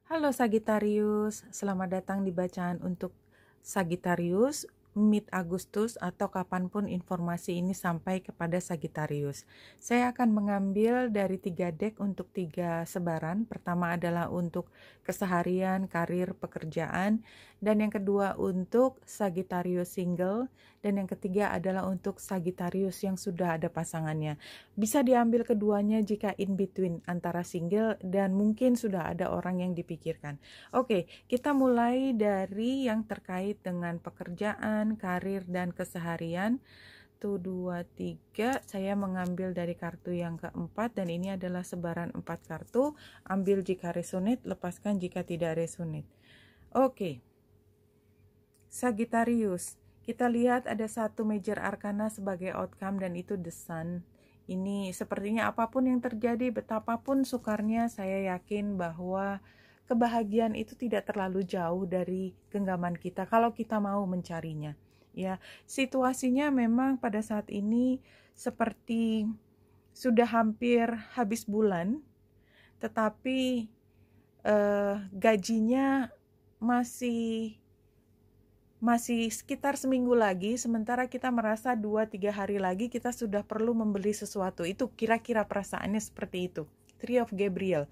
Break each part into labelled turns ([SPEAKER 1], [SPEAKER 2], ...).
[SPEAKER 1] Halo Sagittarius, selamat datang di bacaan untuk Sagittarius, mid Agustus atau kapanpun informasi ini sampai kepada Sagittarius. Saya akan mengambil dari 3 deck untuk 3 sebaran. Pertama adalah untuk keseharian, karir, pekerjaan. Dan yang kedua untuk Sagittarius single. Dan yang ketiga adalah untuk Sagittarius yang sudah ada pasangannya. Bisa diambil keduanya jika in between antara single dan mungkin sudah ada orang yang dipikirkan. Oke, kita mulai dari yang terkait dengan pekerjaan, karir, dan keseharian. 1, 2, 3, saya mengambil dari kartu yang keempat dan ini adalah sebaran 4 kartu. Ambil jika resonate, lepaskan jika tidak resonate. Oke, Sagittarius, kita lihat ada satu major arcana sebagai outcome dan itu the sun. Ini sepertinya apapun yang terjadi, betapapun sukarnya, saya yakin bahwa kebahagiaan itu tidak terlalu jauh dari genggaman kita kalau kita mau mencarinya. Ya, situasinya memang pada saat ini seperti sudah hampir habis bulan, tetapi gajinya masih sekitar seminggu lagi, sementara kita merasa 2-3 hari lagi kita sudah perlu membeli sesuatu. Itu kira-kira perasaannya seperti itu. Three of Gabriel.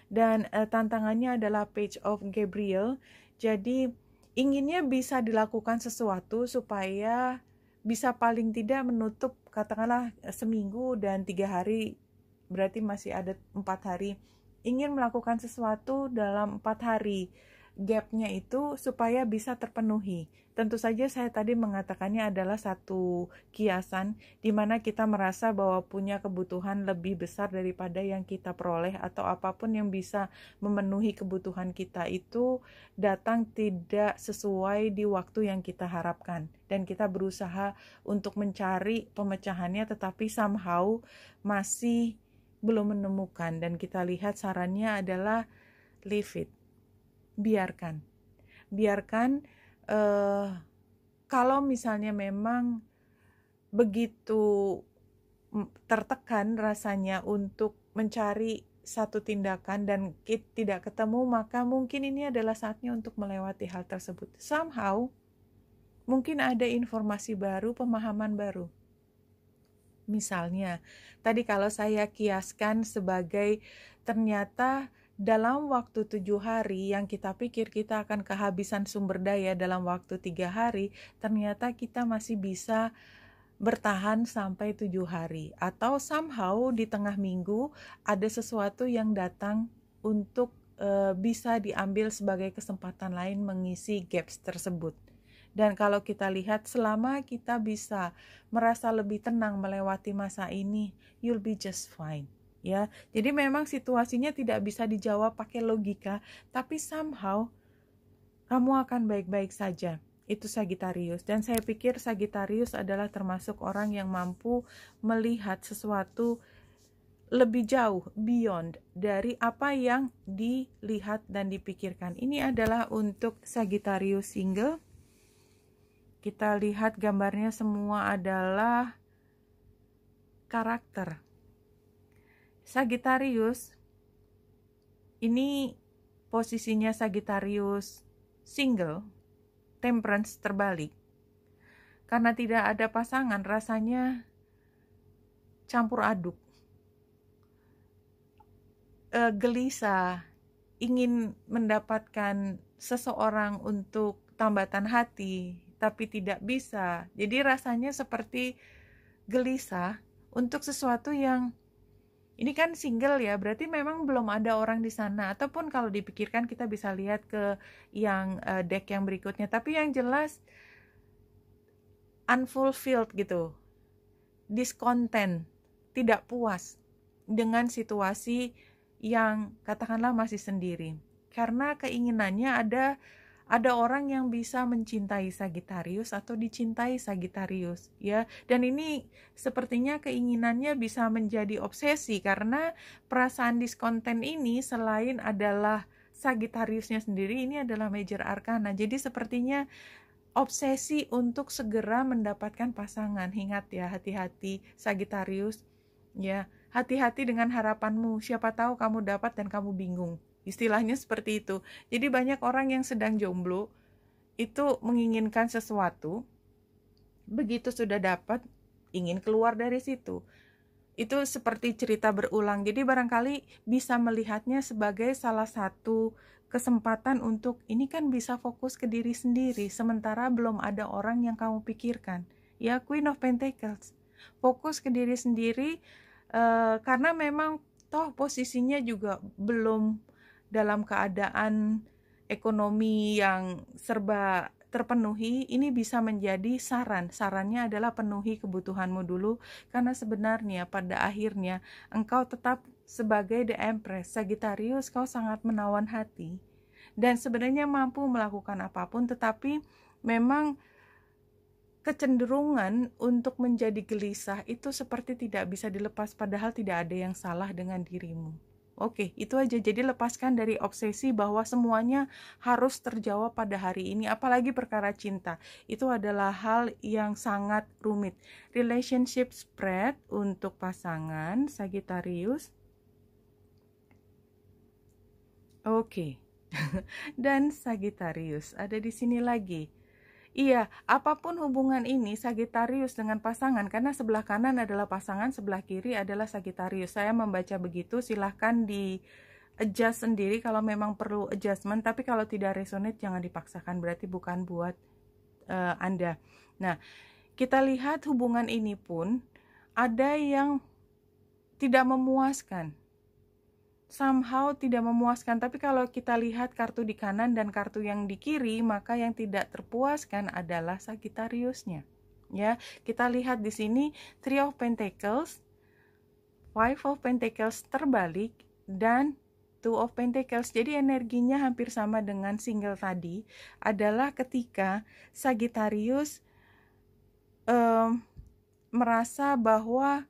[SPEAKER 1] Dan tantangannya adalah Page of Gabriel. Jadi inginnya bisa dilakukan sesuatu supaya bisa paling tidak menutup katakanlah seminggu dan 3 hari, berarti masih ada 4 hari. Ingin melakukan sesuatu dalam 4 hari. Gapnya itu supaya bisa terpenuhi. Tentu saja saya tadi mengatakannya adalah satu kiasan di mana kita merasa bahwa punya kebutuhan lebih besar daripada yang kita peroleh atau apapun yang bisa memenuhi kebutuhan kita itu datang tidak sesuai di waktu yang kita harapkan dan kita berusaha untuk mencari pemecahannya tetapi somehow masih belum menemukan dan kita lihat sarannya adalah leave it. Biarkan kalau misalnya memang begitu tertekan rasanya untuk mencari satu tindakan dan tidak ketemu, maka mungkin ini adalah saatnya untuk melewati hal tersebut. Somehow mungkin ada informasi baru, pemahaman baru. Misalnya tadi kalau saya kiaskan sebagai ternyata dalam waktu 7 hari yang kita pikir kita akan kehabisan sumber daya dalam waktu 3 hari, ternyata kita masih bisa bertahan sampai 7 hari. Atau somehow di tengah minggu ada sesuatu yang datang untuk bisa diambil sebagai kesempatan lain mengisi gaps tersebut. Dan kalau kita lihat selama kita bisa merasa lebih tenang melewati masa ini, you'll be just fine. Ya, jadi memang situasinya tidak bisa dijawab pakai logika, tapi somehow kamu akan baik-baik saja. Itu Sagittarius, dan saya pikir Sagittarius adalah termasuk orang yang mampu melihat sesuatu lebih jauh, beyond dari apa yang dilihat dan dipikirkan. Ini adalah untuk Sagittarius single. Kita lihat gambarnya semua adalah karakter. Sagittarius, ini posisinya Sagittarius single, temperance terbalik. Karena tidak ada pasangan, rasanya campur aduk. Gelisah, ingin mendapatkan seseorang untuk tambatan hati, tapi tidak bisa. Jadi rasanya seperti gelisah untuk sesuatu yang ini kan single ya, berarti memang belum ada orang di sana. Ataupun kalau dipikirkan kita bisa lihat ke yang deck yang berikutnya. Tapi yang jelas unfulfilled gitu, discontent, tidak puas dengan situasi yang katakanlah masih sendiri. Karena keinginannya ada orang yang bisa mencintai Sagittarius atau dicintai Sagittarius ya, dan ini sepertinya keinginannya bisa menjadi obsesi karena perasaan diskonten ini selain adalah Sagittariusnya sendiri, ini adalah major arcana, jadi sepertinya obsesi untuk segera mendapatkan pasangan. Ingat ya, hati-hati Sagittarius ya, hati-hati dengan harapanmu, siapa tahu kamu dapat dan kamu bingung Istilahnya seperti itu. Jadi banyak orang yang sedang jomblo itu menginginkan sesuatu, begitu sudah dapat, ingin keluar dari situ. Itu seperti cerita berulang. Jadi barangkali bisa melihatnya sebagai salah satu kesempatan untuk ini kan bisa fokus ke diri sendiri, sementara belum ada orang yang kamu pikirkan. Ya, Queen of Pentacles. Fokus ke diri sendiri, karena memang toh posisinya juga belum dalam keadaan ekonomi yang serba terpenuhi. Ini bisa menjadi sarannya adalah penuhi kebutuhanmu dulu, karena sebenarnya pada akhirnya engkau tetap sebagai the Empress Sagittarius, kau sangat menawan hati dan sebenarnya mampu melakukan apapun, tetapi memang kecenderungan untuk menjadi gelisah itu seperti tidak bisa dilepas, padahal tidak ada yang salah dengan dirimu. Oke, itu aja. Jadi lepaskan dari obsesi bahwa semuanya harus terjawab pada hari ini, apalagi perkara cinta. Itu adalah hal yang sangat rumit. Relationship spread untuk pasangan Sagittarius. Oke. Dan Sagittarius ada di sini lagi. Iya, apapun hubungan ini Sagittarius dengan pasangan, karena sebelah kanan adalah pasangan, sebelah kiri adalah Sagittarius. Saya membaca begitu, silahkan di adjust sendiri kalau memang perlu adjustment, tapi kalau tidak resonate jangan dipaksakan, berarti bukan buat Anda. Nah, kita lihat hubungan ini pun ada yang tidak memuaskan. Somehow tidak memuaskan, tapi kalau kita lihat kartu di kanan dan kartu yang di kiri, maka yang tidak terpuaskan adalah Sagittariusnya. Ya, kita lihat di sini Three of Pentacles, Five of Pentacles terbalik, dan Two of Pentacles. Jadi energinya hampir sama dengan single tadi, adalah ketika Sagittarius merasa bahwa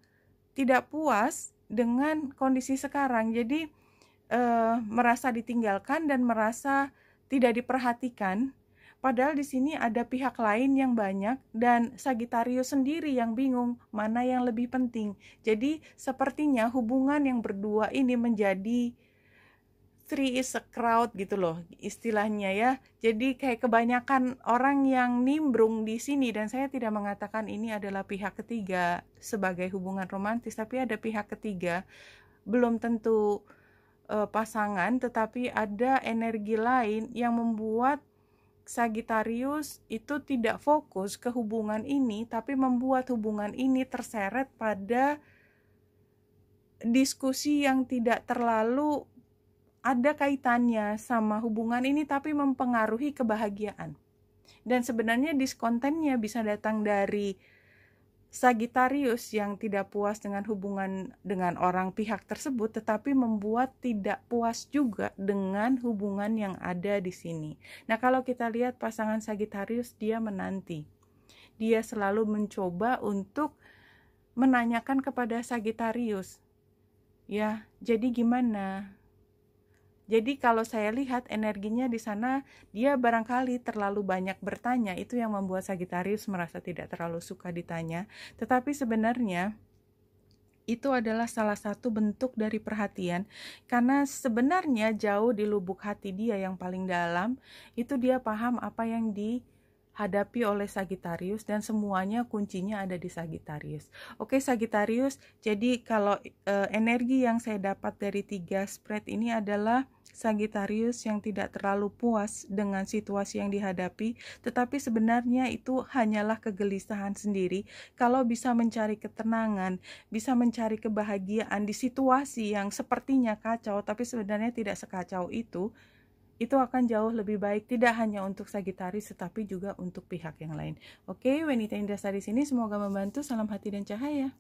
[SPEAKER 1] tidak puas dengan kondisi sekarang, jadi merasa ditinggalkan dan merasa tidak diperhatikan. Padahal di sini ada pihak lain yang banyak dan Sagittarius sendiri yang bingung mana yang lebih penting. Jadi sepertinya hubungan yang berdua ini menjadi three is a crowd gitu loh istilahnya ya. Jadi kayak kebanyakan orang yang nimbrung di sini, dan saya tidak mengatakan ini adalah pihak ketiga sebagai hubungan romantis, tapi ada pihak ketiga, belum tentu pasangan, tetapi ada energi lain yang membuat Sagittarius itu tidak fokus ke hubungan ini, tapi membuat hubungan ini terseret pada diskusi yang tidak terlalu ada kaitannya sama hubungan ini, tapi mempengaruhi kebahagiaan. Dan sebenarnya diskontennya bisa datang dari Sagittarius yang tidak puas dengan hubungan dengan orang pihak tersebut, tetapi membuat tidak puas juga dengan hubungan yang ada di sini. Nah, kalau kita lihat pasangan Sagittarius, dia menanti. Dia selalu mencoba untuk menanyakan kepada Sagittarius, ya, jadi gimana? Jadi kalau saya lihat energinya di sana, dia barangkali terlalu banyak bertanya, itu yang membuat Sagittarius merasa tidak terlalu suka ditanya. Tetapi sebenarnya itu adalah salah satu bentuk dari perhatian, karena sebenarnya jauh di lubuk hati dia yang paling dalam, itu dia paham apa yang dihadapi oleh Sagittarius, dan semuanya kuncinya ada di Sagittarius. Oke Sagittarius, jadi kalau energi yang saya dapat dari 3 spread ini adalah Sagittarius yang tidak terlalu puas dengan situasi yang dihadapi, tetapi sebenarnya itu hanyalah kegelisahan sendiri. Kalau bisa mencari ketenangan, bisa mencari kebahagiaan di situasi yang sepertinya kacau, tapi sebenarnya tidak sekacau itu akan jauh lebih baik, tidak hanya untuk Sagittarius, tetapi juga untuk pihak yang lain. Oke, Wanita Indah di sini, semoga membantu. Salam hati dan cahaya.